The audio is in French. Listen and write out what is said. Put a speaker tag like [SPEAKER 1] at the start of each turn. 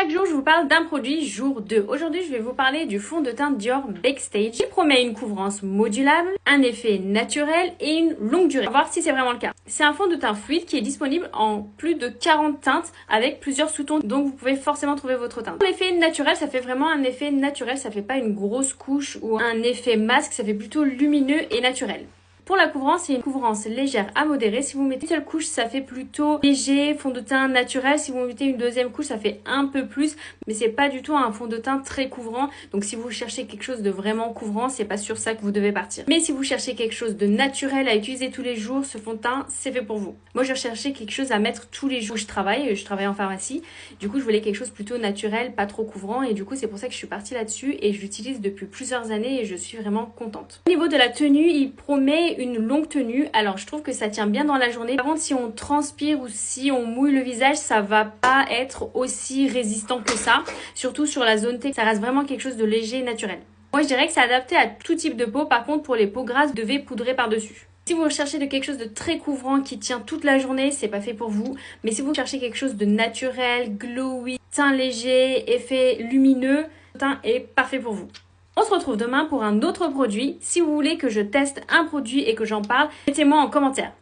[SPEAKER 1] Chaque jour, je vous parle d'un produit, jour 2. Aujourd'hui, je vais vous parler du fond de teint Dior Backstage qui promet une couvrance modulable, un effet naturel et une longue durée. On va voir si c'est vraiment le cas. C'est un fond de teint fluide qui est disponible en plus de 40 teintes avec plusieurs sous-tons, donc vous pouvez forcément trouver votre teinte. L'effet naturel, ça fait vraiment un effet naturel, ça fait pas une grosse couche ou un effet masque, ça fait plutôt lumineux et naturel. Pour la couvrance, c'est une couvrance légère à modérée. Si vous mettez une seule couche, ça fait plutôt léger, fond de teint naturel. Si vous mettez une deuxième couche, ça fait un peu plus, mais c'est pas du tout un fond de teint très couvrant. Donc si vous cherchez quelque chose de vraiment couvrant, c'est pas sur ça que vous devez partir. Mais si vous cherchez quelque chose de naturel à utiliser tous les jours, ce fond de teint, c'est fait pour vous. Moi, je recherchais quelque chose à mettre tous les jours. Je travaille en pharmacie. Du coup, je voulais quelque chose plutôt naturel, pas trop couvrant, et du coup, c'est pour ça que je suis partie là-dessus et je l'utilise depuis plusieurs années et je suis vraiment contente. Au niveau de la tenue, il promet une longue tenue. Alors je trouve que ça tient bien dans la journée. Par contre, si on transpire ou si on mouille le visage, ça va pas être aussi résistant que ça. Surtout sur la zone T, ça reste vraiment quelque chose de léger et naturel. Moi je dirais que c'est adapté à tout type de peau. Par contre, pour les peaux grasses, vous devez poudrer par-dessus. Si vous recherchez de quelque chose de très couvrant qui tient toute la journée, c'est pas fait pour vous. Mais si vous cherchez quelque chose de naturel, glowy, teint léger, effet lumineux, le teint est parfait pour vous. On se retrouve demain pour un autre produit. Si vous voulez que je teste un produit et que j'en parle, mettez-moi en commentaire.